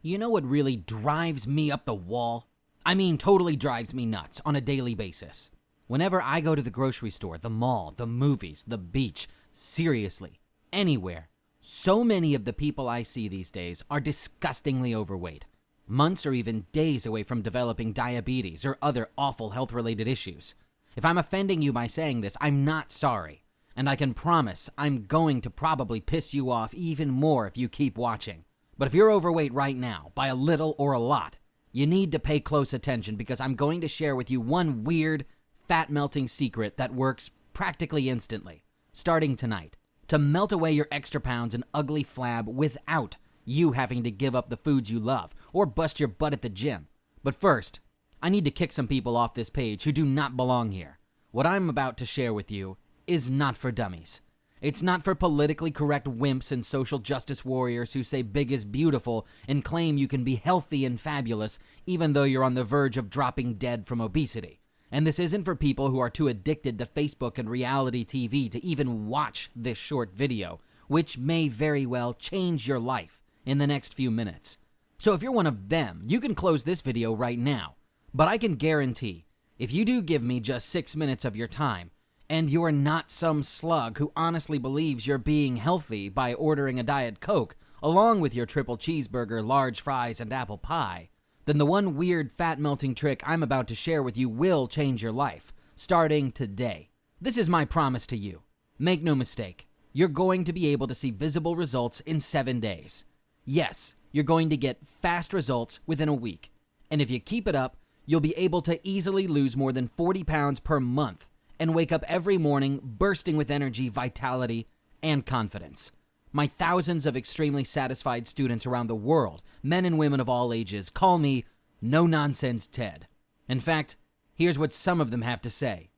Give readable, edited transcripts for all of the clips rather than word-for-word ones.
You know what really drives me up the wall? I mean, totally drives me nuts on a daily basis. Whenever I go to the grocery store, the mall, the movies, the beach, seriously, anywhere, so many of the people I see these days are disgustingly overweight. Months or even days away from developing diabetes or other awful health-related issues. If I'm offending you by saying this, I'm not sorry. And I can promise I'm going to probably piss you off even more if you keep watching. But if you're overweight right now, by a little or a lot, you need to pay close attention because I'm going to share with you one weird, fat-melting secret that works practically instantly, starting tonight, to melt away your extra pounds and ugly flab without you having to give up the foods you love or bust your butt at the gym. But first, I need to kick some people off this page who do not belong here. What I'm about to share with you is not for dummies. It's not for politically correct wimps and social justice warriors who say big is beautiful and claim you can be healthy and fabulous even though you're on the verge of dropping dead from obesity. And this isn't for people who are too addicted to Facebook and reality TV to even watch this short video, which may very well change your life in the next few minutes. So if you're one of them, you can close this video right now. But I can guarantee, if you do give me just 6 minutes of your time, and you're not some slug who honestly believes you're being healthy by ordering a Diet Coke, along with your triple cheeseburger, large fries, and apple pie, then the one weird fat-melting trick I'm about to share with you will change your life, starting today. This is my promise to you. Make no mistake, you're going to be able to see visible results in 7 days. Yes, you're going to get fast results within a week. And if you keep it up, you'll be able to easily lose more than 40 pounds per month and wake up every morning bursting with energy, vitality, and confidence. My thousands of extremely satisfied students around the world, men and women of all ages, call me No-Nonsense Ted. In fact, here's what some of them have to say.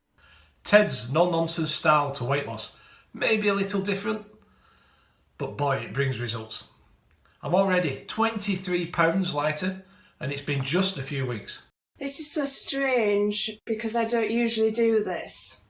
Ted's no-nonsense style to weight loss may be a little different, but boy, it brings results. I'm already 23 pounds lighter, and it's been just a few weeks. This is so strange because I don't usually do this.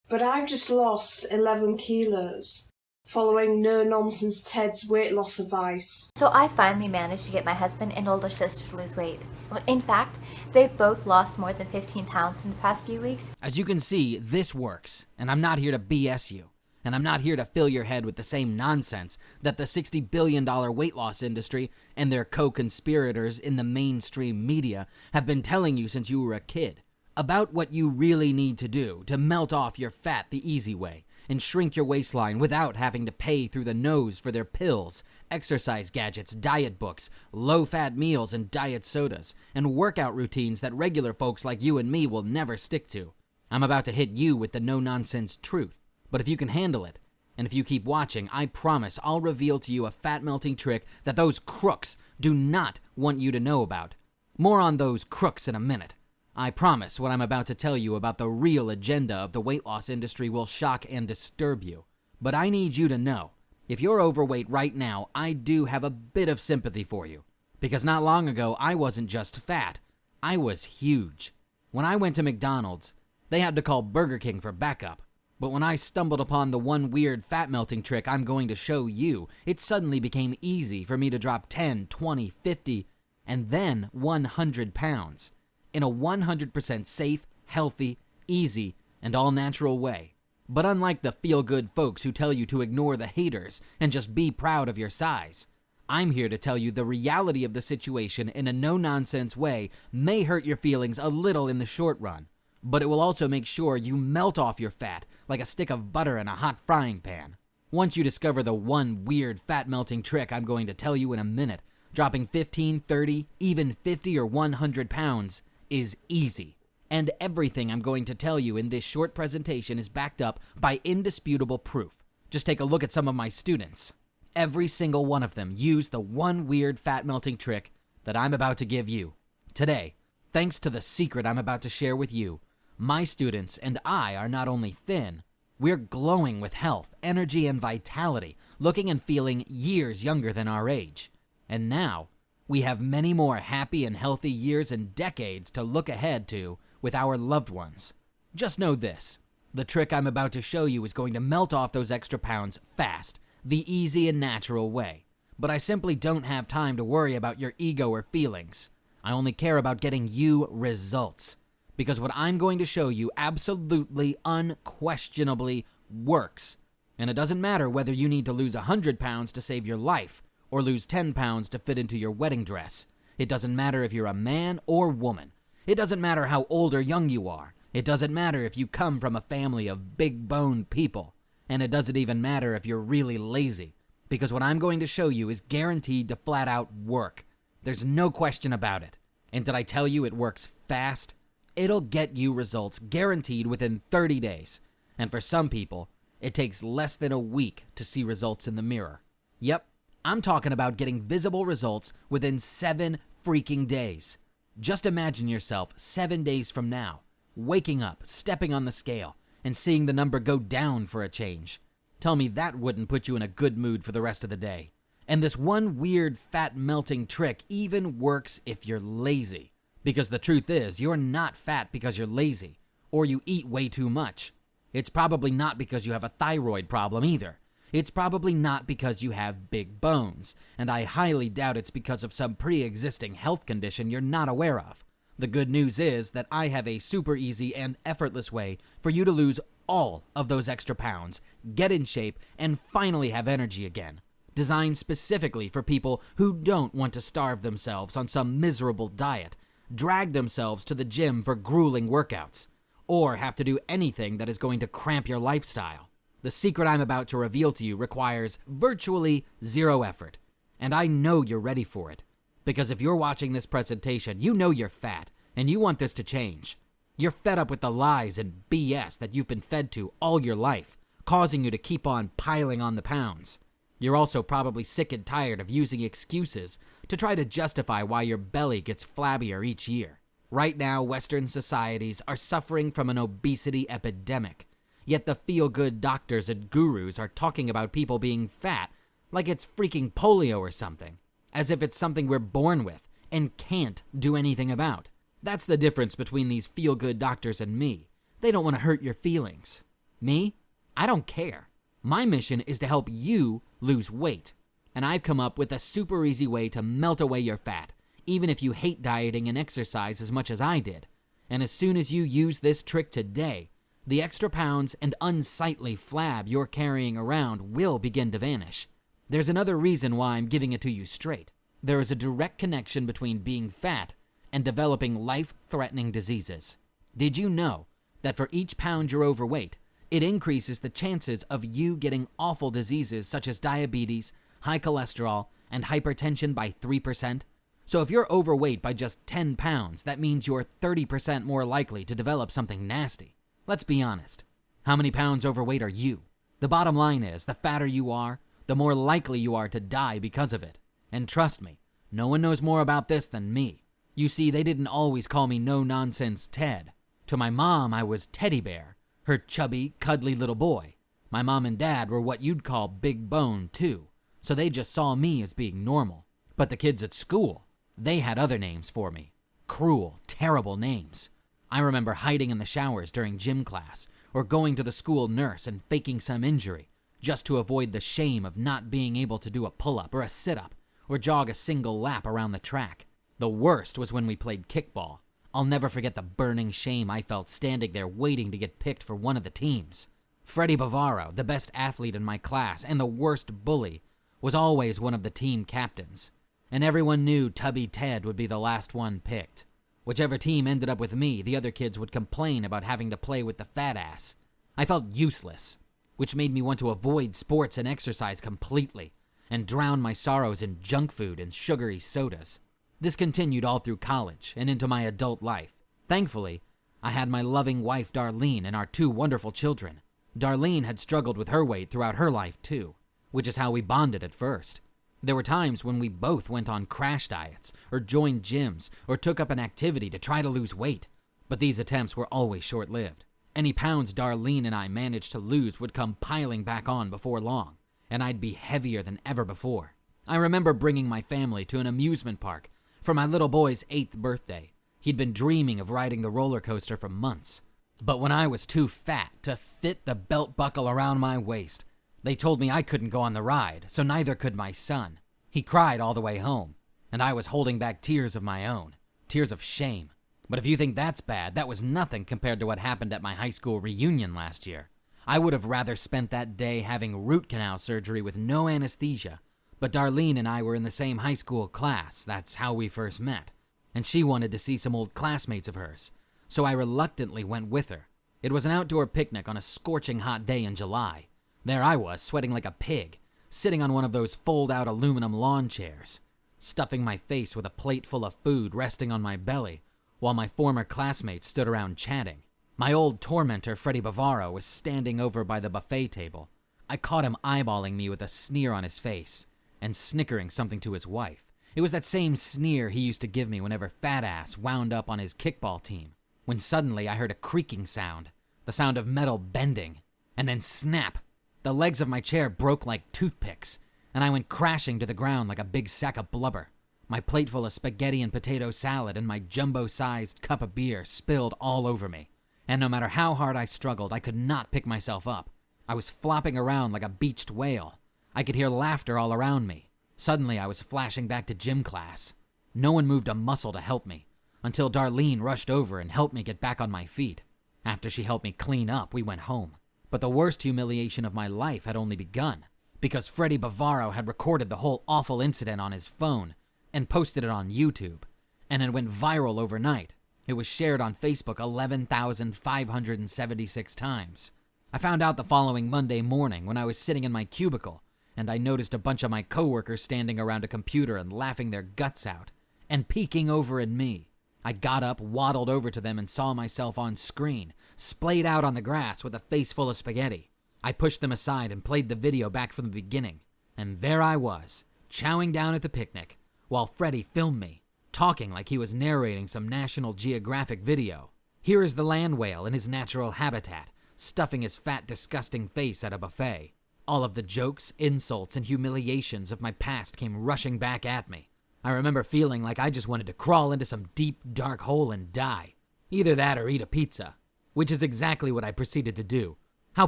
But I've just lost 11 kilos following No-Nonsense Ted's weight loss advice. So I finally managed to get my husband and older sister to lose weight. Well, in fact, they've both lost more than 15 pounds in the past few weeks. As you can see, this works, and I'm not here to BS you. And I'm not here to fill your head with the same nonsense that the $60 billion weight loss industry and their co-conspirators in the mainstream media have been telling you since you were a kid about what you really need to do to melt off your fat the easy way and shrink your waistline without having to pay through the nose for their pills, exercise gadgets, diet books, low-fat meals and diet sodas, and workout routines that regular folks like you and me will never stick to. I'm about to hit you with the no-nonsense truth. But if you can handle it, and if you keep watching, I promise I'll reveal to you a fat-melting trick that those crooks do not want you to know about. More on those crooks in a minute. I promise what I'm about to tell you about the real agenda of the weight loss industry will shock and disturb you. But I need you to know, if you're overweight right now, I do have a bit of sympathy for you. Because not long ago, I wasn't just fat, I was huge. When I went to McDonald's, they had to call Burger King for backup. But when I stumbled upon the one weird fat-melting trick I'm going to show you, it suddenly became easy for me to drop 10, 20, 50, and then 100 pounds in a 100% safe, healthy, easy, and all-natural way. But unlike the feel-good folks who tell you to ignore the haters and just be proud of your size, I'm here to tell you the reality of the situation in a no-nonsense way may hurt your feelings a little in the short run. But it will also make sure you melt off your fat like a stick of butter in a hot frying pan. Once you discover the one weird fat-melting trick I'm going to tell you in a minute, dropping 15, 30, even 50 or 100 pounds is easy. And everything I'm going to tell you in this short presentation is backed up by indisputable proof. Just take a look at some of my students. Every single one of them used the one weird fat-melting trick that I'm about to give you. Today, thanks to the secret I'm about to share with you, my students and I are not only thin, we're glowing with health, energy, and vitality, looking and feeling years younger than our age. And now, we have many more happy and healthy years and decades to look ahead to with our loved ones. Just know this, the trick I'm about to show you is going to melt off those extra pounds fast, the easy and natural way. but I simply don't have time to worry about your ego or feelings. I only care about getting you results. Because what I'm going to show you absolutely, unquestionably works. And it doesn't matter whether you need to lose 100 pounds to save your life or lose 10 pounds to fit into your wedding dress. It doesn't matter if you're a man or woman. It doesn't matter how old or young you are. It doesn't matter if you come from a family of big-boned people. And it doesn't even matter if you're really lazy. Because what I'm going to show you is guaranteed to flat out work. There's no question about it. And did I tell you it works fast? It'll get you results guaranteed within 30 days. And for some people, it takes less than a week to see results in the mirror. Yep, I'm talking about getting visible results within 7 freaking days. Just imagine yourself 7 days from now, waking up, stepping on the scale, and seeing the number go down for a change. Tell me that wouldn't put you in a good mood for the rest of the day. And this one weird fat melting trick even works if you're lazy. Because the truth is, you're not fat because you're lazy, or you eat way too much. It's probably not because you have a thyroid problem either. It's probably not because you have big bones, and I highly doubt it's because of some pre-existing health condition you're not aware of. The good news is that I have a super easy and effortless way for you to lose all of those extra pounds, get in shape, and finally have energy again. Designed specifically for people who don't want to starve themselves on some miserable diet, drag themselves to the gym for grueling workouts, or have to do anything that is going to cramp your lifestyle. The secret I'm about to reveal to you requires virtually zero effort, and I know you're ready for it. Because if you're watching this presentation, you know you're fat, and you want this to change. You're fed up with the lies and BS that you've been fed to all your life, causing you to keep on piling on the pounds. You're also probably sick and tired of using excuses to try to justify why your belly gets flabbier each year. Right now, Western societies are suffering from an obesity epidemic. Yet the feel-good doctors and gurus are talking about people being fat like it's freaking polio or something, as if it's something we're born with and can't do anything about. That's the difference between these feel-good doctors and me. They don't want to hurt your feelings. Me? I don't care. My mission is to help you lose weight. And I've come up with a super easy way to melt away your fat, even if you hate dieting and exercise as much as I did. And as soon as you use this trick today, the extra pounds and unsightly flab you're carrying around will begin to vanish. There's another reason why I'm giving it to you straight. There is a direct connection between being fat and developing life-threatening diseases. Did you know that for each pound you're overweight, it increases the chances of you getting awful diseases such as diabetes, high cholesterol, and hypertension by 3%? So if you're overweight by just 10 pounds, that means you're 30% more likely to develop something nasty. Let's be honest. How many pounds overweight are you? The bottom line is, the fatter you are, the more likely you are to die because of it. And trust me, no one knows more about this than me. You see, they didn't always call me no-nonsense Ted. To my mom, I was Teddy Bear, her chubby, cuddly little boy. My mom and dad were what you'd call big bone, too, so they just saw me as being normal. But the kids at school, they had other names for me. Cruel, terrible names. I remember hiding in the showers during gym class, or going to the school nurse and faking some injury, just to avoid the shame of not being able to do a pull-up or a sit-up, or jog a single lap around the track. The worst was when we played kickball. I'll never forget the burning shame I felt standing there waiting to get picked for one of the teams. Freddie Bavaro, the best athlete in my class and the worst bully, was always one of the team captains. And everyone knew Tubby Ted would be the last one picked. Whichever team ended up with me, the other kids would complain about having to play with the fat ass. I felt useless, which made me want to avoid sports and exercise completely, and drown my sorrows in junk food and sugary sodas. This continued all through college and into my adult life. Thankfully, I had my loving wife Darlene and our 2 wonderful children. Darlene had struggled with her weight throughout her life too, which is how we bonded at first. There were times when we both went on crash diets, or joined gyms, or took up an activity to try to lose weight. But these attempts were always short-lived. Any pounds Darlene and I managed to lose would come piling back on before long, and I'd be heavier than ever before. I remember bringing my family to an amusement park for my little boy's 8th birthday. He'd been dreaming of riding the roller coaster for months. But when I was too fat to fit the belt buckle around my waist, they told me I couldn't go on the ride, so neither could my son. He cried all the way home, and I was holding back tears of my own, tears of shame. But if you think that's bad, that was nothing compared to what happened at my high school reunion last year. I would have rather spent that day having root canal surgery with no anesthesia, but Darlene and I were in the same high school class. That's how we first met. And she wanted to see some old classmates of hers, so I reluctantly went with her. It was an outdoor picnic on a scorching hot day in July. There I was, sweating like a pig, sitting on one of those fold-out aluminum lawn chairs, stuffing my face with a plate full of food resting on my belly, while my former classmates stood around chatting. My old tormentor, Freddie Bavaro, was standing over by the buffet table. I caught him eyeballing me with a sneer on his face, and snickering something to his wife. It was that same sneer he used to give me whenever Fat Ass wound up on his kickball team, when suddenly I heard a creaking sound, the sound of metal bending, and then snap! The legs of my chair broke like toothpicks, and I went crashing to the ground like a big sack of blubber. My plate full of spaghetti and potato salad and my jumbo-sized cup of beer spilled all over me, and no matter how hard I struggled, I could not pick myself up. I was flopping around like a beached whale. I could hear laughter all around me. Suddenly, I was flashing back to gym class. No one moved a muscle to help me, until Darlene rushed over and helped me get back on my feet. After she helped me clean up, we went home. But the worst humiliation of my life had only begun, because Freddie Bavaro had recorded the whole awful incident on his phone and posted it on YouTube, and it went viral overnight. It was shared on Facebook 11,576 times. I found out the following Monday morning when I was sitting in my cubicle, and I noticed a bunch of my coworkers standing around a computer and laughing their guts out, and peeking over at me. I got up, waddled over to them, and saw myself on screen, splayed out on the grass with a face full of spaghetti. I pushed them aside and played the video back from the beginning, and there I was, chowing down at the picnic, while Freddie filmed me, talking like he was narrating some National Geographic video. Here is the land whale in his natural habitat, stuffing his fat, disgusting face at a buffet. All of the jokes, insults, and humiliations of my past came rushing back at me. I remember feeling like I just wanted to crawl into some deep, dark hole and die. Either that or eat a pizza, which is exactly what I proceeded to do. How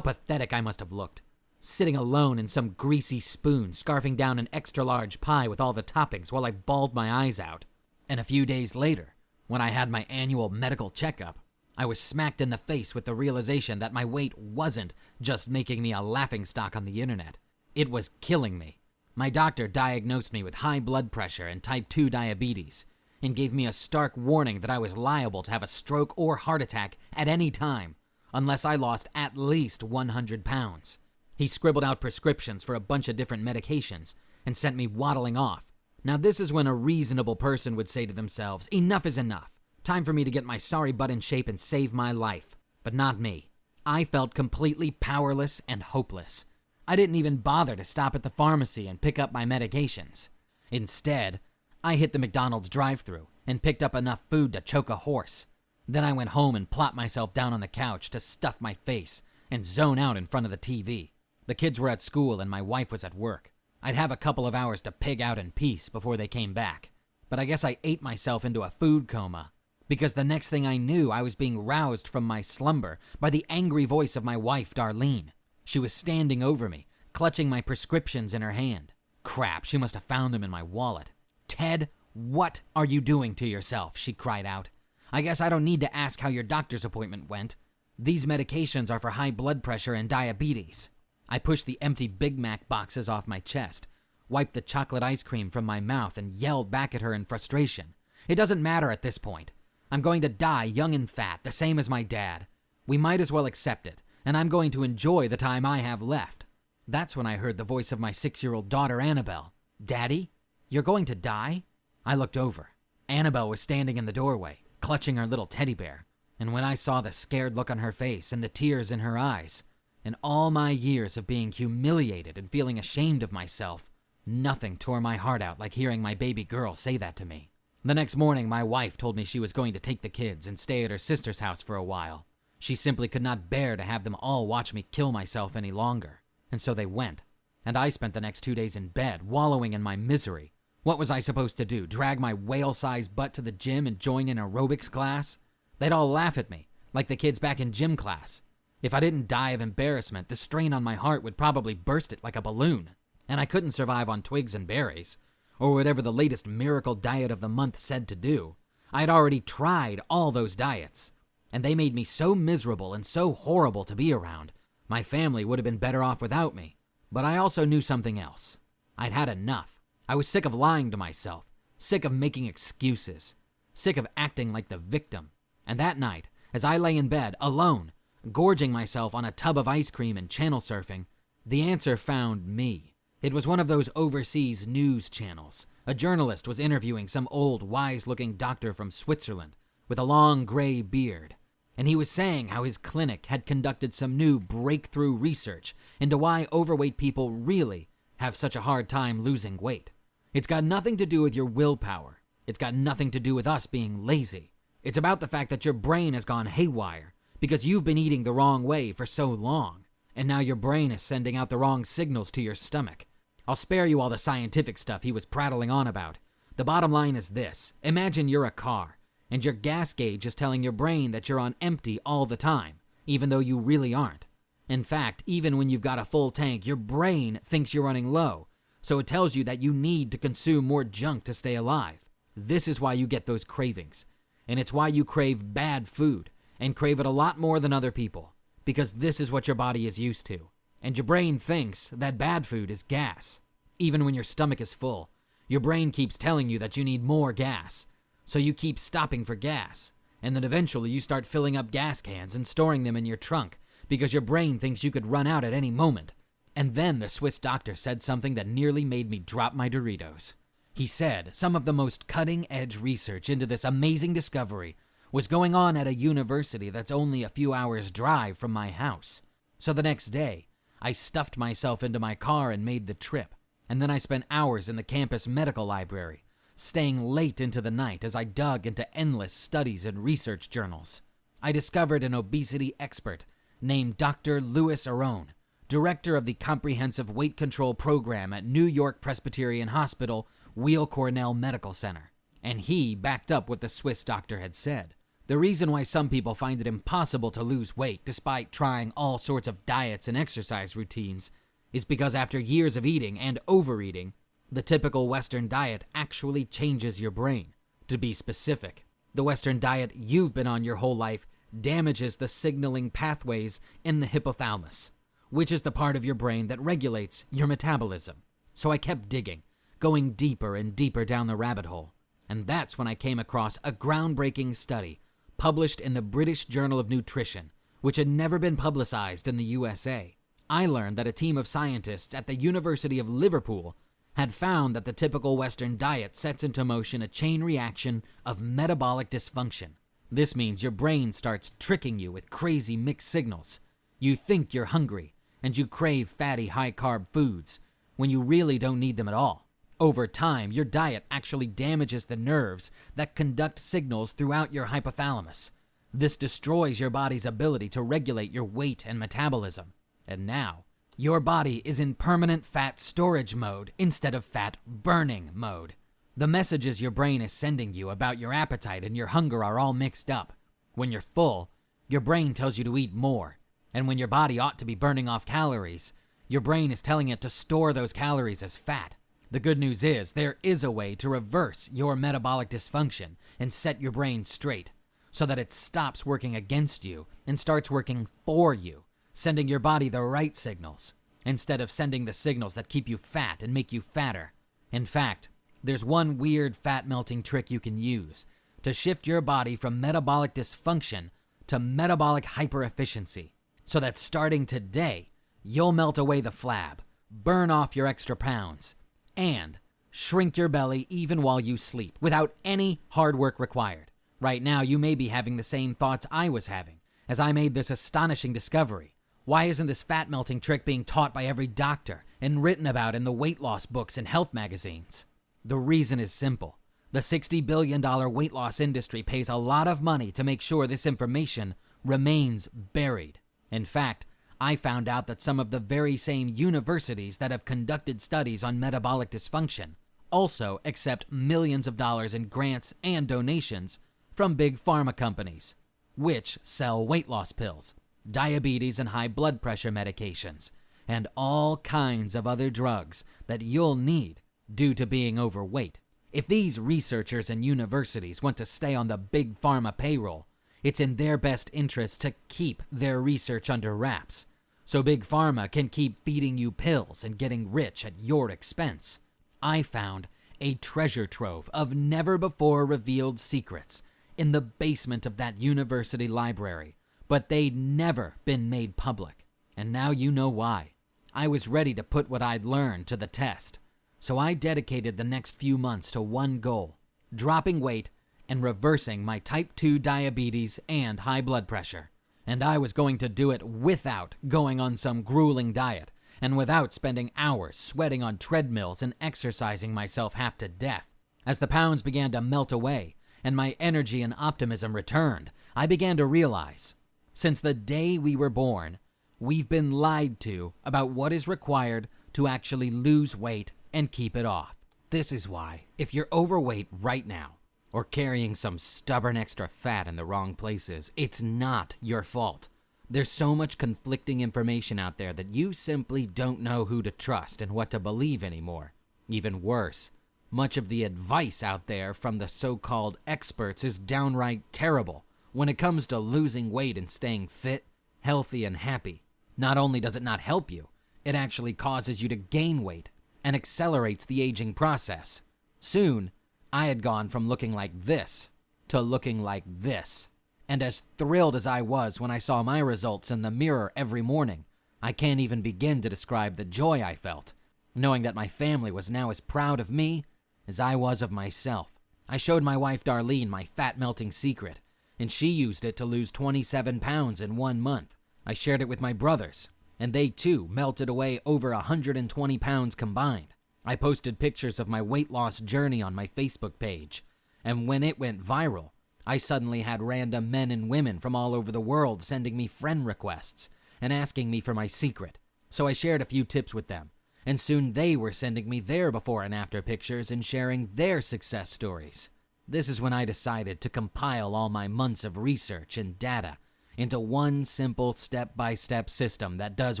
pathetic I must have looked, sitting alone in some greasy spoon, scarfing down an extra-large pie with all the toppings while I bawled my eyes out. And a few days later, when I had my annual medical checkup, I was smacked in the face with the realization that my weight wasn't just making me a laughingstock on the internet. It was killing me. My doctor diagnosed me with high blood pressure and type 2 diabetes, and gave me a stark warning that I was liable to have a stroke or heart attack at any time, unless I lost at least 100 pounds. He scribbled out prescriptions for a bunch of different medications and sent me waddling off. Now this is when a reasonable person would say to themselves, enough is enough. Time for me to get my sorry butt in shape and save my life. But not me. I felt completely powerless and hopeless. I didn't even bother to stop at the pharmacy and pick up my medications. Instead, I hit the McDonald's drive-thru and picked up enough food to choke a horse. Then I went home and plopped myself down on the couch to stuff my face and zone out in front of the TV. The kids were at school and my wife was at work. I'd have a couple of hours to pig out in peace before they came back. But I guess I ate myself into a food coma, because the next thing I knew, I was being roused from my slumber by the angry voice of my wife, Darlene. She was standing over me, clutching my prescriptions in her hand. Crap, she must have found them in my wallet. "Ted, what are you doing to yourself?" she cried out. "I guess I don't need to ask how your doctor's appointment went. These medications are for high blood pressure and diabetes." I pushed the empty Big Mac boxes off my chest, wiped the chocolate ice cream from my mouth, and yelled back at her in frustration. "It doesn't matter at this point. I'm going to die young and fat, the same as my dad. We might as well accept it, and I'm going to enjoy the time I have left." That's when I heard the voice of my 6-year-old daughter, Annabelle. "Daddy, you're going to die?" I looked over. Annabelle was standing in the doorway, clutching her little teddy bear, and when I saw the scared look on her face and the tears in her eyes, in all my years of being humiliated and feeling ashamed of myself, nothing tore my heart out like hearing my baby girl say that to me. The next morning, my wife told me she was going to take the kids and stay at her sister's house for a while. She simply could not bear to have them all watch me kill myself any longer. And so they went. And I spent the next 2 days in bed, wallowing in my misery. What was I supposed to do? Drag my whale-sized butt to the gym and join an aerobics class? They'd all laugh at me, like the kids back in gym class. If I didn't die of embarrassment, the strain on my heart would probably burst it like a balloon. And I couldn't survive on twigs and berries. or whatever the latest miracle diet of the month said to do. I had already tried all those diets, and they made me so miserable and so horrible to be around. My family would have been better off without me. But I also knew something else. I'd had enough. I was sick of lying to myself, sick of making excuses, sick of acting like the victim. And that night, as I lay in bed, alone, gorging myself on a tub of ice cream and channel surfing, the answer found me. It was one of those overseas news channels. A journalist was interviewing some old, wise-looking doctor from Switzerland with a long gray beard, and he was saying how his clinic had conducted some new breakthrough research into why overweight people really have such a hard time losing weight. It's got nothing to do with your willpower. It's got nothing to do with us being lazy. It's about the fact that your brain has gone haywire because you've been eating the wrong way for so long, and now your brain is sending out the wrong signals to your stomach. I'll spare you all the scientific stuff he was prattling on about. The bottom line is this. Imagine you're a car, and your gas gauge is telling your brain that you're on empty all the time, even though you really aren't. In fact, even when you've got a full tank, your brain thinks you're running low, so it tells you that you need to consume more junk to stay alive. This is why you get those cravings, and it's why you crave bad food, and crave it a lot more than other people, because this is what your body is used to. And your brain thinks that bad food is gas. Even when your stomach is full, your brain keeps telling you that you need more gas. So you keep stopping for gas. And then eventually you start filling up gas cans and storing them in your trunk because your brain thinks you could run out at any moment. And then the Swiss doctor said something that nearly made me drop my Doritos. He said some of the most cutting-edge research into this amazing discovery was going on at a university that's only a few hours' drive from my house. So the next day, I stuffed myself into my car and made the trip, and then I spent hours in the campus medical library, staying late into the night as I dug into endless studies and research journals. I discovered an obesity expert named Dr. Louis Aron, director of the Comprehensive Weight Control Program at New York Presbyterian Hospital, Weill Cornell Medical Center, and he backed up what the Swiss doctor had said. The reason why some people find it impossible to lose weight despite trying all sorts of diets and exercise routines is because after years of eating and overeating, the typical Western diet actually changes your brain. To be specific, the Western diet you've been on your whole life damages the signaling pathways in the hypothalamus, which is the part of your brain that regulates your metabolism. So I kept digging, going deeper and deeper down the rabbit hole, and that's when I came across a groundbreaking study published in the British Journal of Nutrition, which had never been publicized in the USA. I learned that a team of scientists at the University of Liverpool had found that the typical Western diet sets into motion a chain reaction of metabolic dysfunction. This means your brain starts tricking you with crazy mixed signals. You think you're hungry, and you crave fatty, high-carb foods, when you really don't need them at all. Over time, your diet actually damages the nerves that conduct signals throughout your hypothalamus. This destroys your body's ability to regulate your weight and metabolism. And now, your body is in permanent fat storage mode instead of fat burning mode. The messages your brain is sending you about your appetite and your hunger are all mixed up. When you're full, your brain tells you to eat more. And when your body ought to be burning off calories, your brain is telling it to store those calories as fat. The good news is there is a way to reverse your metabolic dysfunction and set your brain straight so that it stops working against you and starts working for you, sending your body the right signals instead of sending the signals that keep you fat and make you fatter. In fact, there's one weird fat-melting trick you can use to shift your body from metabolic dysfunction to metabolic hyperefficiency so that starting today, you'll melt away the flab, burn off your extra pounds, and shrink your belly even while you sleep without any hard work required. Right now, you may be having the same thoughts I was having as I made this astonishing discovery. Why isn't this fat-melting trick being taught by every doctor and written about in the weight loss books and health magazines? The reason is simple. The $60 billion weight loss industry pays a lot of money to make sure this information remains buried. In fact, I found out that some of the very same universities that have conducted studies on metabolic dysfunction also accept millions of dollars in grants and donations from big pharma companies, which sell weight loss pills, diabetes and high blood pressure medications, and all kinds of other drugs that you'll need due to being overweight. If these researchers and universities want to stay on the big pharma payroll, it's in their best interest to keep their research under wraps, so big pharma can keep feeding you pills and getting rich at your expense. I found a treasure trove of never-before-revealed secrets in the basement of that university library, but they'd never been made public. And now you know why. I was ready to put what I'd learned to the test, so I dedicated the next few months to one goal: dropping weight and reversing my type 2 diabetes and high blood pressure. And I was going to do it without going on some grueling diet, and without spending hours sweating on treadmills and exercising myself half to death. As the pounds began to melt away and my energy and optimism returned, I began to realize, since the day we were born, we've been lied to about what is required to actually lose weight and keep it off. This is why, if you're overweight right now, or carrying some stubborn extra fat in the wrong places, it's not your fault. There's so much conflicting information out there that you simply don't know who to trust and what to believe anymore. Even worse, much of the advice out there from the so-called experts is downright terrible when it comes to losing weight and staying fit, healthy, and happy. Not only does it not help you, it actually causes you to gain weight and accelerates the aging process. Soon, I had gone from looking like this to looking like this. And as thrilled as I was when I saw my results in the mirror every morning, I can't even begin to describe the joy I felt, knowing that my family was now as proud of me as I was of myself. I showed my wife Darlene my fat-melting secret, and she used it to lose 27 pounds in 1 month. I shared it with my brothers, and they too melted away over 120 pounds combined. I posted pictures of my weight loss journey on my Facebook page, and when it went viral, I suddenly had random men and women from all over the world sending me friend requests and asking me for my secret. So I shared a few tips with them, and soon they were sending me their before and after pictures and sharing their success stories. This is when I decided to compile all my months of research and data into one simple step-by-step system that does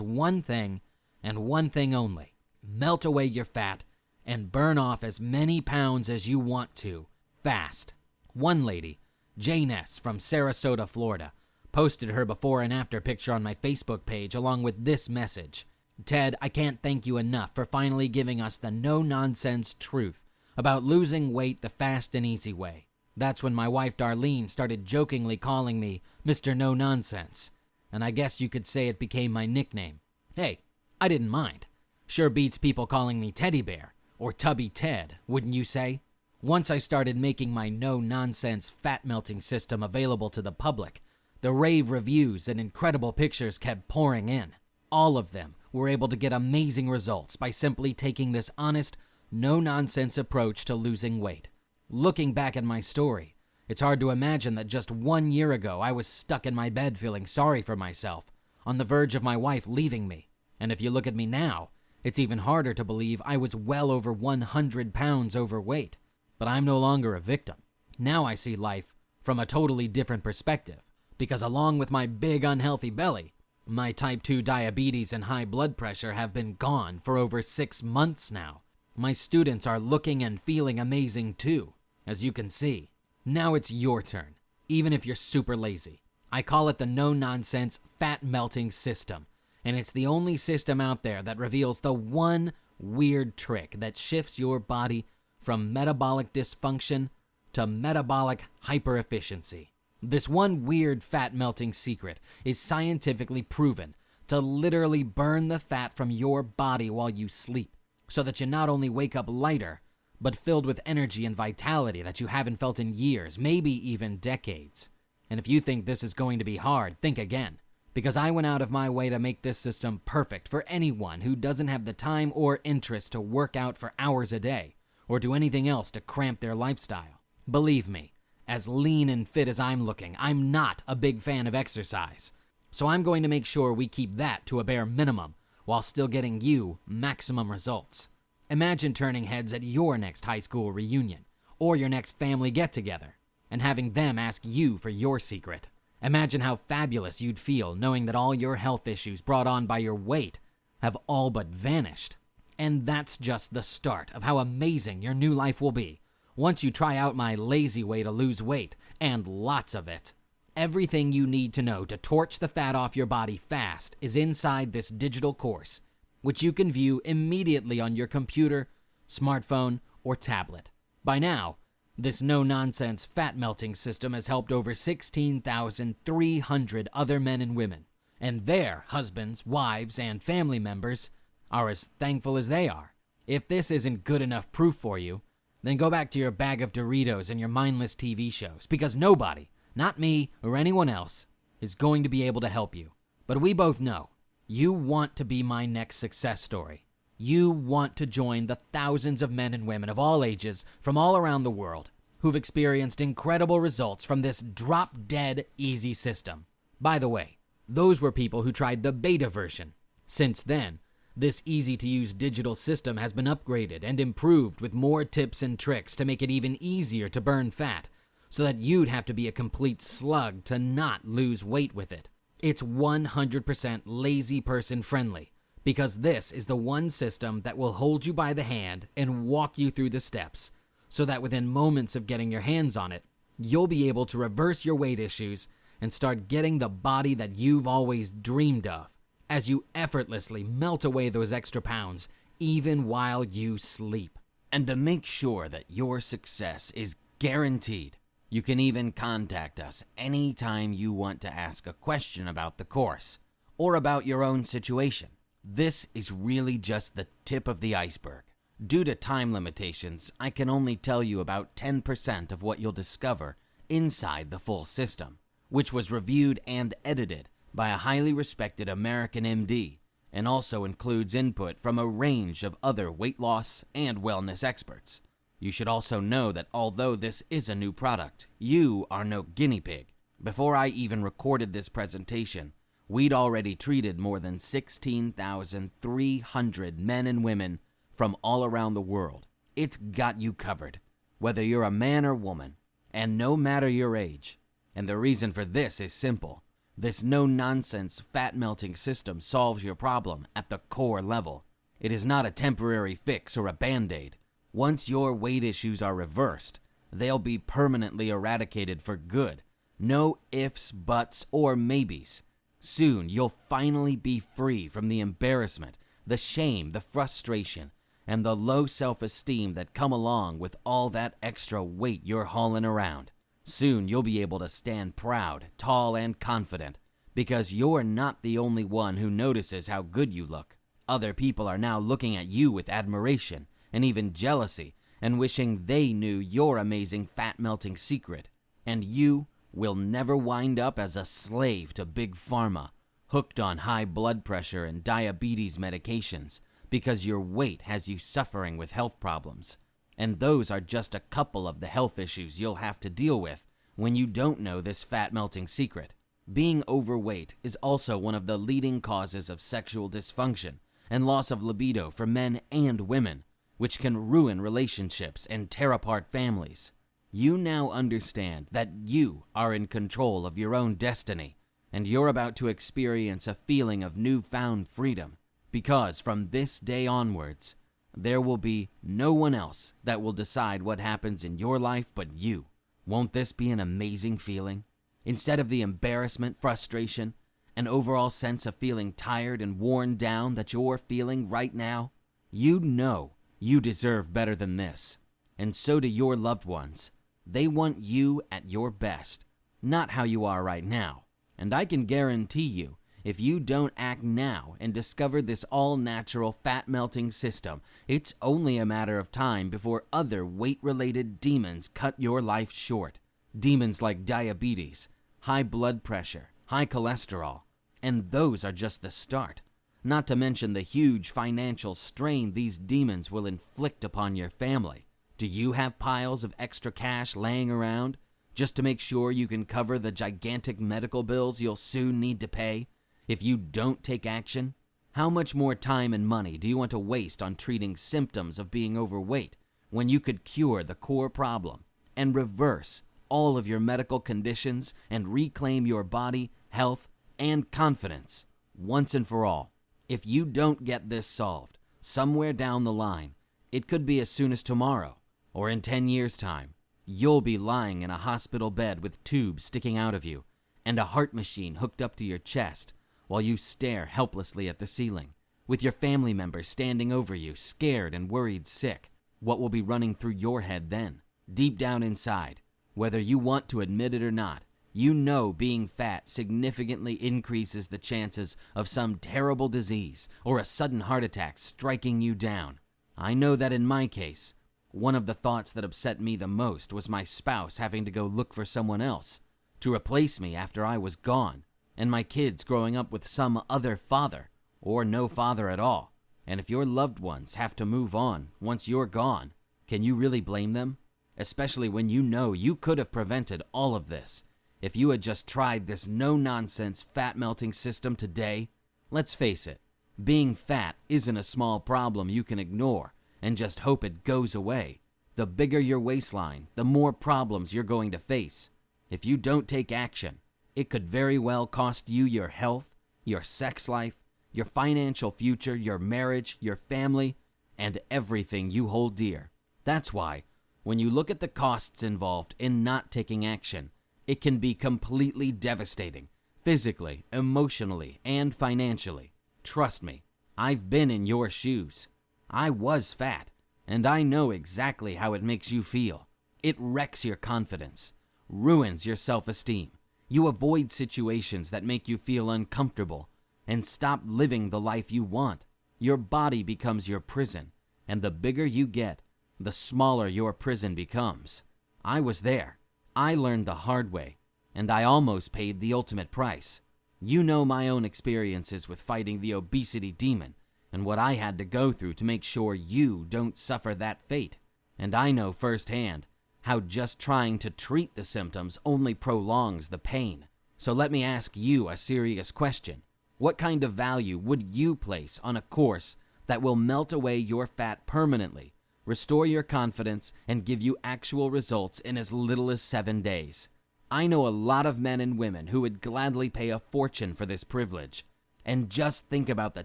one thing and one thing only: melt away your fat and burn off as many pounds as you want to, fast. One lady, Jane S. from Sarasota, Florida, posted her before and after picture on my Facebook page along with this message: "Ted, I can't thank you enough for finally giving us the no-nonsense truth about losing weight the fast and easy way." That's when my wife Darlene started jokingly calling me Mr. No Nonsense, and I guess you could say it became my nickname. Hey, I didn't mind. Sure beats people calling me Teddy Bear or Tubby Ted, wouldn't you say? Once I started making my no-nonsense fat-melting system available to the public, the rave reviews and incredible pictures kept pouring in. All of them were able to get amazing results by simply taking this honest, no-nonsense approach to losing weight. Looking back at my story, it's hard to imagine that just 1 year ago I was stuck in my bed feeling sorry for myself, on the verge of my wife leaving me. And if you look at me now, it's even harder to believe I was well over 100 pounds overweight. But I'm no longer a victim. Now I see life from a totally different perspective, because along with my big unhealthy belly, my type 2 diabetes and high blood pressure have been gone for over 6 months now. My students are looking and feeling amazing too, as you can see. Now it's your turn, even if you're super lazy. I call it the no-nonsense fat-melting system, and it's the only system out there that reveals the one weird trick that shifts your body from metabolic dysfunction to metabolic hyperefficiency. This one weird fat-melting secret is scientifically proven to literally burn the fat from your body while you sleep, so that you not only wake up lighter, but filled with energy and vitality that you haven't felt in years, maybe even decades. And if you think this is going to be hard, think again, because I went out of my way to make this system perfect for anyone who doesn't have the time or interest to work out for hours a day, or do anything else to cramp their lifestyle. Believe me, as lean and fit as I'm looking, I'm not a big fan of exercise. So I'm going to make sure we keep that to a bare minimum, while still getting you maximum results. Imagine turning heads at your next high school reunion, or your next family get-together, and having them ask you for your secret. Imagine how fabulous you'd feel knowing that all your health issues brought on by your weight have all but vanished. And that's just the start of how amazing your new life will be once you try out my lazy way to lose weight, and lots of it. Everything you need to know to torch the fat off your body fast is inside this digital course, which you can view immediately on your computer, smartphone, or tablet. By now, this no-nonsense fat-melting system has helped over 16,300 other men and women, and their husbands, wives, and family members are as thankful as they are. If this isn't good enough proof for you, then go back to your bag of Doritos and your mindless TV shows, because nobody, not me or anyone else, is going to be able to help you. But we both know, you want to be my next success story. You want to join the thousands of men and women of all ages from all around the world who've experienced incredible results from this drop-dead easy system. By the way, those were people who tried the beta version. Since then, this easy-to-use digital system has been upgraded and improved with more tips and tricks to make it even easier to burn fat, so that you'd have to be a complete slug to not lose weight with it. It's 100% lazy person friendly, because this is the one system that will hold you by the hand and walk you through the steps, so that within moments of getting your hands on it, you'll be able to reverse your weight issues and start getting the body that you've always dreamed of, as you effortlessly melt away those extra pounds, even while you sleep. And to make sure that your success is guaranteed, you can even contact us anytime you want to ask a question about the course or about your own situation. This is really just the tip of the iceberg. Due to time limitations, I can only tell you about 10% of what you'll discover inside the full system, which was reviewed and edited by a highly respected American MD, and also includes input from a range of other weight loss and wellness experts. You should also know that although this is a new product, you are no guinea pig. Before I even recorded this presentation, we'd already treated more than 16,300 men and women from all around the world. It's got you covered, whether you're a man or woman, and no matter your age. And the reason for this is simple. This no-nonsense fat-melting system solves your problem at the core level. It is not a temporary fix or a band-aid. Once your weight issues are reversed, they'll be permanently eradicated for good. No ifs, buts, or maybes. Soon, you'll finally be free from the embarrassment, the shame, the frustration, and the low self-esteem that come along with all that extra weight you're hauling around. Soon you'll be able to stand proud, tall, and confident, because you're not the only one who notices how good you look. Other people are now looking at you with admiration and even jealousy and wishing they knew your amazing fat-melting secret. And you will never wind up as a slave to Big Pharma, hooked on high blood pressure and diabetes medications, because your weight has you suffering with health problems. And those are just a couple of the health issues you'll have to deal with when you don't know this fat-melting secret. Being overweight is also one of the leading causes of sexual dysfunction and loss of libido for men and women, which can ruin relationships and tear apart families. You now understand that you are in control of your own destiny, and you're about to experience a feeling of newfound freedom, because from this day onwards, there will be no one else that will decide what happens in your life but you. Won't this be an amazing feeling? Instead of the embarrassment, frustration, and overall sense of feeling tired and worn down that you're feeling right now, you know you deserve better than this. And so do your loved ones. They want you at your best, not how you are right now. And I can guarantee you, if you don't act now and discover this all-natural fat-melting system, it's only a matter of time before other weight-related demons cut your life short. Demons like diabetes, high blood pressure, high cholesterol, and those are just the start. Not to mention the huge financial strain these demons will inflict upon your family. Do you have piles of extra cash laying around just to make sure you can cover the gigantic medical bills you'll soon need to pay if you don't take action? How much more time and money do you want to waste on treating symptoms of being overweight when you could cure the core problem and reverse all of your medical conditions and reclaim your body, health, and confidence once and for all? If you don't get this solved, somewhere down the line, it could be as soon as tomorrow, or in 10 years' time, you'll be lying in a hospital bed with tubes sticking out of you and a heart machine hooked up to your chest while you stare helplessly at the ceiling, with your family members standing over you, scared and worried sick. What will be running through your head then? Deep down inside, whether you want to admit it or not, you know being fat significantly increases the chances of some terrible disease or a sudden heart attack striking you down. I know that in my case, one of the thoughts that upset me the most was my spouse having to go look for someone else to replace me after I was gone, and my kids growing up with some other father, or no father at all. And if your loved ones have to move on once you're gone, can you really blame them? Especially when you know you could have prevented all of this if you had just tried this no-nonsense fat-melting system today. Let's face it, being fat isn't a small problem you can ignore and just hope it goes away. The bigger your waistline, the more problems you're going to face. If you don't take action, it could very well cost you your health, your sex life, your financial future, your marriage, your family, and everything you hold dear. That's why, when you look at the costs involved in not taking action, it can be completely devastating, physically, emotionally, and financially. Trust me, I've been in your shoes. I was fat, and I know exactly how it makes you feel. It wrecks your confidence, ruins your self-esteem. You avoid situations that make you feel uncomfortable and stop living the life you want. Your body becomes your prison, and the bigger you get, the smaller your prison becomes. I was there. I learned the hard way, and I almost paid the ultimate price. You know my own experiences with fighting the obesity demon and what I had to go through to make sure you don't suffer that fate. And I know firsthand how just trying to treat the symptoms only prolongs the pain. So let me ask you a serious question. What kind of value would you place on a course that will melt away your fat permanently, restore your confidence, and give you actual results in as little as 7 days? I know a lot of men and women who would gladly pay a fortune for this privilege. And just think about the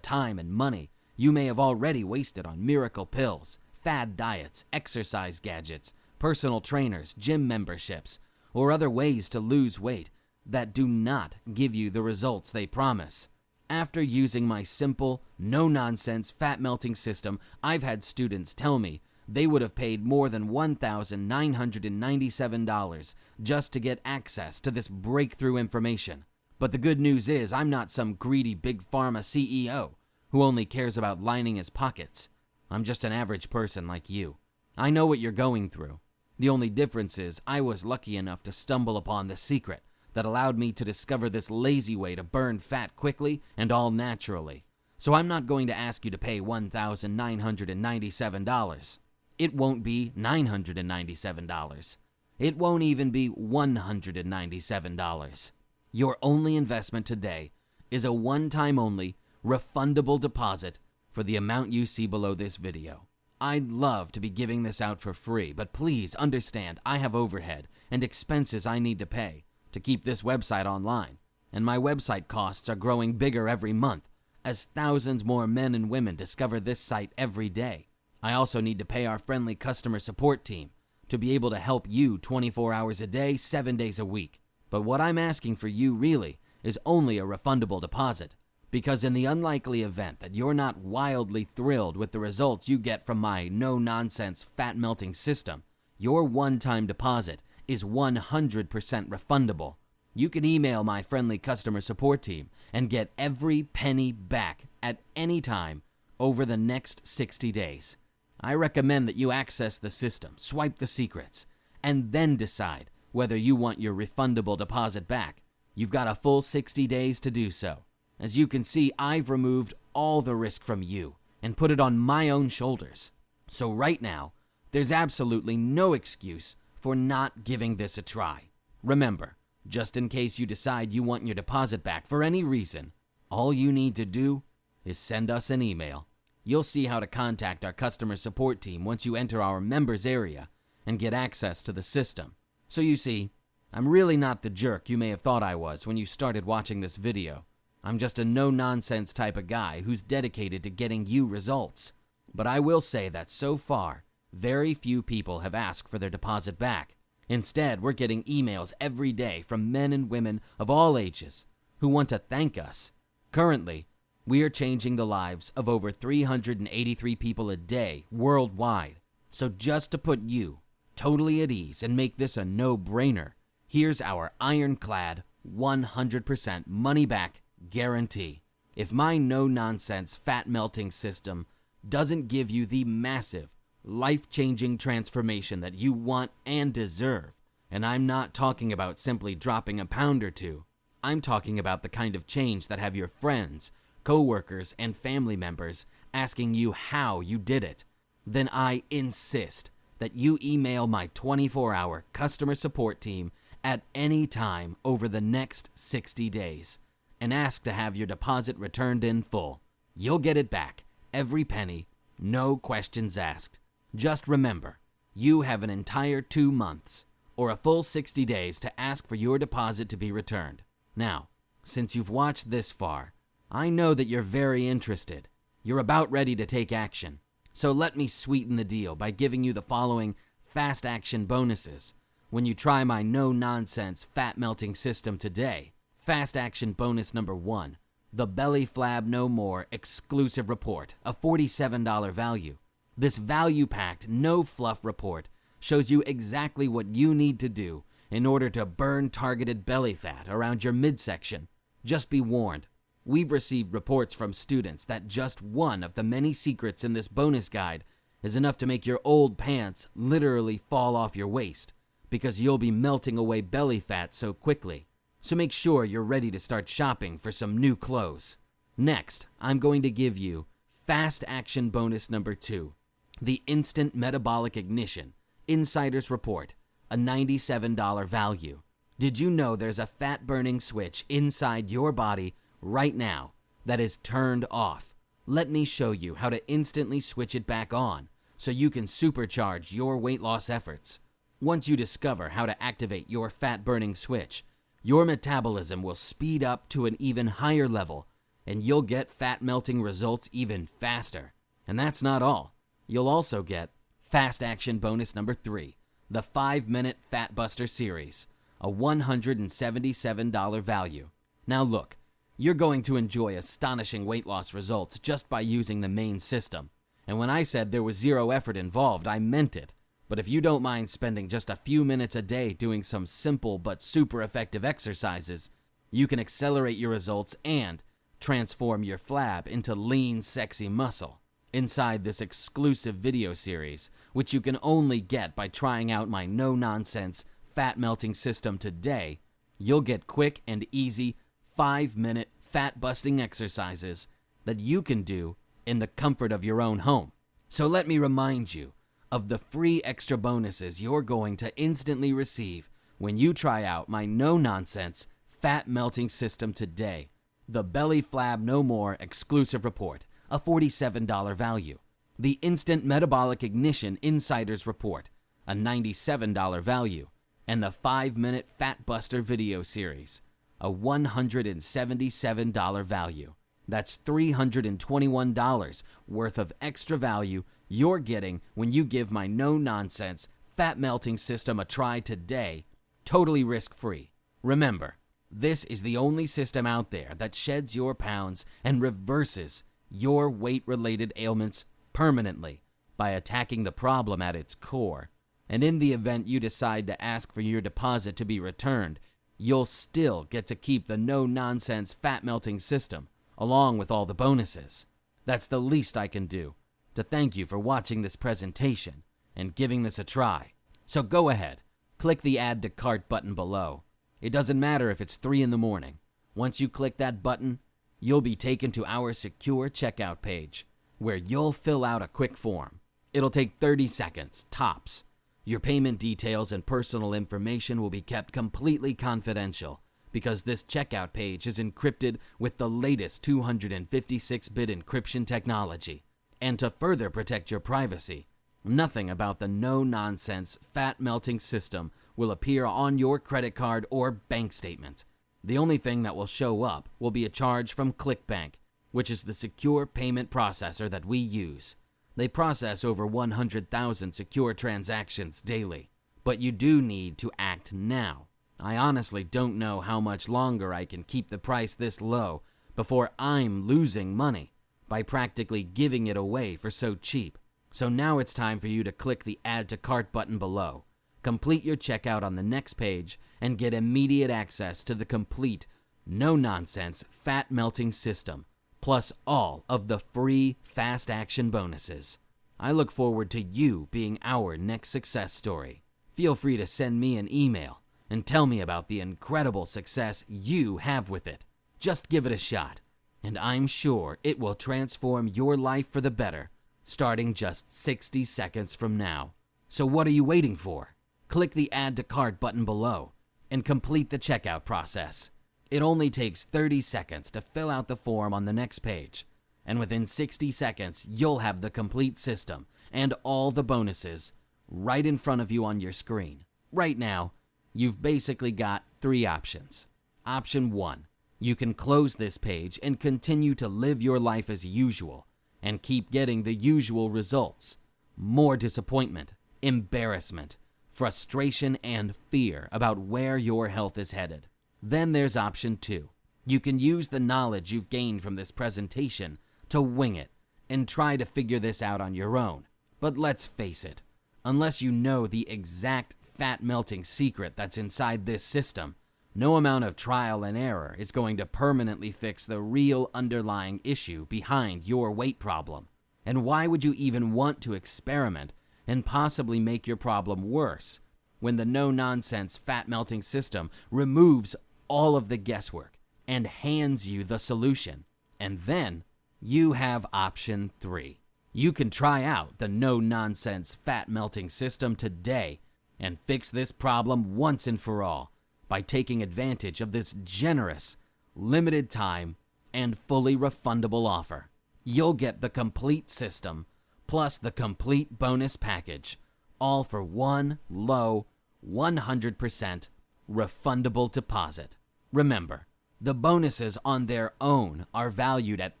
time and money you may have already wasted on miracle pills, fad diets, exercise gadgets, personal trainers, gym memberships, or other ways to lose weight that do not give you the results they promise. After using my simple, no-nonsense fat-melting system, I've had students tell me they would have paid more than $1,997 just to get access to this breakthrough information. But the good news is I'm not some greedy big pharma CEO who only cares about lining his pockets. I'm just an average person like you. I know what you're going through. The only difference is I was lucky enough to stumble upon the secret that allowed me to discover this lazy way to burn fat quickly and all naturally. So I'm not going to ask you to pay $1,997. It won't be $997. It won't even be $197. Your only investment today is a one-time only, refundable deposit for the amount you see below this video. I'd love to be giving this out for free, but please understand I have overhead and expenses I need to pay to keep this website online, and my website costs are growing bigger every month as thousands more men and women discover this site every day. I also need to pay our friendly customer support team to be able to help you 24 hours a day, 7 days a week. But what I'm asking for you really is only a refundable deposit, because in the unlikely event that you're not wildly thrilled with the results you get from my no-nonsense fat-melting system, your one-time deposit is 100% refundable. You can email my friendly customer support team and get every penny back at any time over the next 60 days. I recommend that you access the system, swipe the secrets, and then decide whether you want your refundable deposit back. You've got a full 60 days to do so. As you can see, I've removed all the risk from you and put it on my own shoulders. So right now, there's absolutely no excuse for not giving this a try. Remember, just in case you decide you want your deposit back for any reason, all you need to do is send us an email. You'll see how to contact our customer support team once you enter our members area and get access to the system. So you see, I'm really not the jerk you may have thought I was when you started watching this video. I'm just a no-nonsense type of guy who's dedicated to getting you results. But I will say that so far, very few people have asked for their deposit back. Instead, we're getting emails every day from men and women of all ages who want to thank us. Currently, we are changing the lives of over 383 people a day worldwide. So just to put you totally at ease and make this a no-brainer, here's our ironclad 100% money-back guarantee. If my no-nonsense fat-melting system doesn't give you the massive, life-changing transformation that you want and deserve, and I'm not talking about simply dropping a pound or two, I'm talking about the kind of change that have your friends, co-workers, and family members asking you how you did it, then I insist that you email my 24-hour customer support team at any time over the next 60 days and ask to have your deposit returned in full. You'll get it back, every penny, no questions asked. Just remember, you have an entire 2 months or a full 60 days to ask for your deposit to be returned. Now, since you've watched this far, I know that you're very interested. You're about ready to take action. So let me sweeten the deal by giving you the following fast action bonuses when you try my no-nonsense fat-melting system today. Fast action bonus number 1, the Belly Flab No More exclusive report, a $47 value. This value-packed, no-fluff report shows you exactly what you need to do in order to burn targeted belly fat around your midsection. Just be warned, we've received reports from students that just one of the many secrets in this bonus guide is enough to make your old pants literally fall off your waist because you'll be melting away belly fat so quickly. So make sure you're ready to start shopping for some new clothes. Next, I'm going to give you fast action bonus number 2, the Instant Metabolic Ignition Insider's Report, a $97 value. Did you know there's a fat-burning switch inside your body right now that is turned off? Let me show you how to instantly switch it back on so you can supercharge your weight loss efforts. Once you discover how to activate your fat-burning switch, your metabolism will speed up to an even higher level, and you'll get fat-melting results even faster. And that's not all. You'll also get fast action bonus number 3, the 5-minute Fat Buster series, a $177 value. Now look, you're going to enjoy astonishing weight loss results just by using the main system. And when I said there was zero effort involved, I meant it. But if you don't mind spending just a few minutes a day doing some simple but super effective exercises, you can accelerate your results and transform your flab into lean, sexy muscle. Inside this exclusive video series, which you can only get by trying out my no-nonsense fat-melting system today, you'll get quick and easy 5-minute fat-busting exercises that you can do in the comfort of your own home. So let me remind you of the free extra bonuses you're going to instantly receive when you try out my no-nonsense fat-melting system today. The Belly Flab No More exclusive report, a $47 value. The Instant Metabolic Ignition Insider's Report, a $97 value. And the 5-minute Fat Buster video series, a $177 value. That's $321 worth of extra value you're getting when you give my no-nonsense fat-melting system a try today, totally risk-free. Remember, this is the only system out there that sheds your pounds and reverses your weight-related ailments permanently by attacking the problem at its core. And in the event you decide to ask for your deposit to be returned, you'll still get to keep the no-nonsense fat-melting system, along with all the bonuses. That's the least I can do to thank you for watching this presentation and giving this a try. So go ahead, click the Add to Cart button below. It doesn't matter if it's 3 in the morning. Once you click that button, you'll be taken to our secure checkout page, where you'll fill out a quick form. It'll take 30 seconds, tops. Your payment details and personal information will be kept completely confidential because this checkout page is encrypted with the latest 256-bit encryption technology. And to further protect your privacy, nothing about the no-nonsense fat-melting system will appear on your credit card or bank statement. The only thing that will show up will be a charge from ClickBank, which is the secure payment processor that we use. They process over 100,000 secure transactions daily. But you do need to act now. I honestly don't know how much longer I can keep the price this low before I'm losing money by practically giving it away for so cheap. So now it's time for you to click the Add to Cart button below, complete your checkout on the next page, and get immediate access to the complete, no-nonsense, fat-melting system, plus all of the free fast action bonuses. I look forward to you being our next success story. Feel free to send me an email and tell me about the incredible success you have with it. Just give it a shot, and I'm sure it will transform your life for the better, starting just 60 seconds from now. So what are you waiting for? Click the Add to Cart button below and complete the checkout process. It only takes 30 seconds to fill out the form on the next page, and within 60 seconds, you'll have the complete system and all the bonuses right in front of you on your screen. Right now, you've basically got 3 options. Option 1, you can close this page and continue to live your life as usual and keep getting the usual results. More disappointment, embarrassment, frustration, and fear about where your health is headed. Then there's option 2. You can use the knowledge you've gained from this presentation to wing it and try to figure this out on your own. But let's face it, unless you know the exact fat-melting secret that's inside this system, no amount of trial and error is going to permanently fix the real underlying issue behind your weight problem. And why would you even want to experiment and possibly make your problem worse when the no-nonsense fat-melting system removes all of the guesswork and hands you the solution? And then you have option 3. You can try out the no-nonsense fat-melting system today and fix this problem once and for all by taking advantage of this generous, limited time, and fully refundable offer. You'll get the complete system plus the complete bonus package, all for one low, 100% refundable deposit. Remember, the bonuses on their own are valued at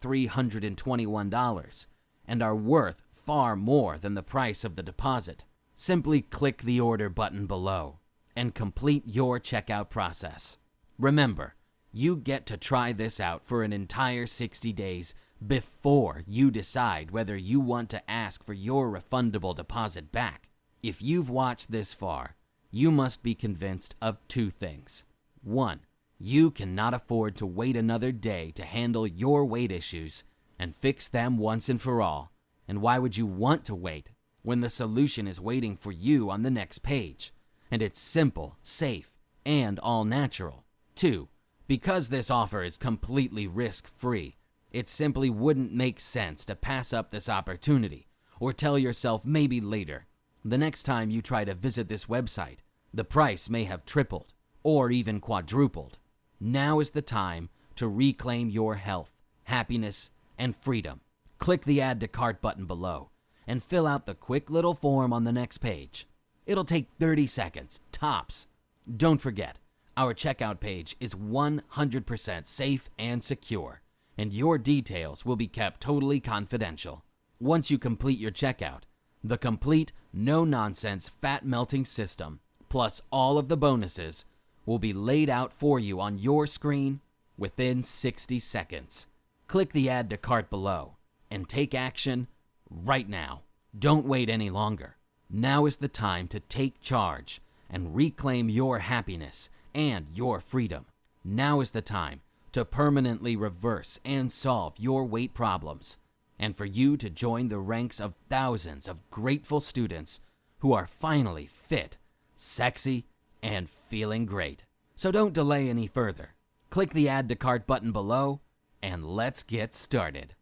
$321 and are worth far more than the price of the deposit. Simply click the order button below and complete your checkout process. Remember, you get to try this out for an entire 60 days before you decide whether you want to ask for your refundable deposit back. If you've watched this far, you must be convinced of 2 things. 1, you cannot afford to wait another day to handle your weight issues and fix them once and for all. And why would you want to wait when the solution is waiting for you on the next page? And it's simple, safe, and all natural. 2, because this offer is completely risk-free, it simply wouldn't make sense to pass up this opportunity or tell yourself maybe later. The next time you try to visit this website, the price may have tripled or even quadrupled. Now is the time to reclaim your health, happiness, and freedom. Click the Add to Cart button below and fill out the quick little form on the next page. It'll take 30 seconds, tops. Don't forget, our checkout page is 100% safe and secure, and your details will be kept totally confidential. Once you complete your checkout, the complete, no-nonsense, fat-melting system, plus all of the bonuses, will be laid out for you on your screen within 60 seconds. Click the Add to Cart below and take action right now. Don't wait any longer. Now is the time to take charge and reclaim your happiness and your freedom. Now is the time to permanently reverse and solve your weight problems, and for you to join the ranks of thousands of grateful students who are finally fit, sexy, and feeling great. So don't delay any further. Click the Add to Cart button below, and let's get started.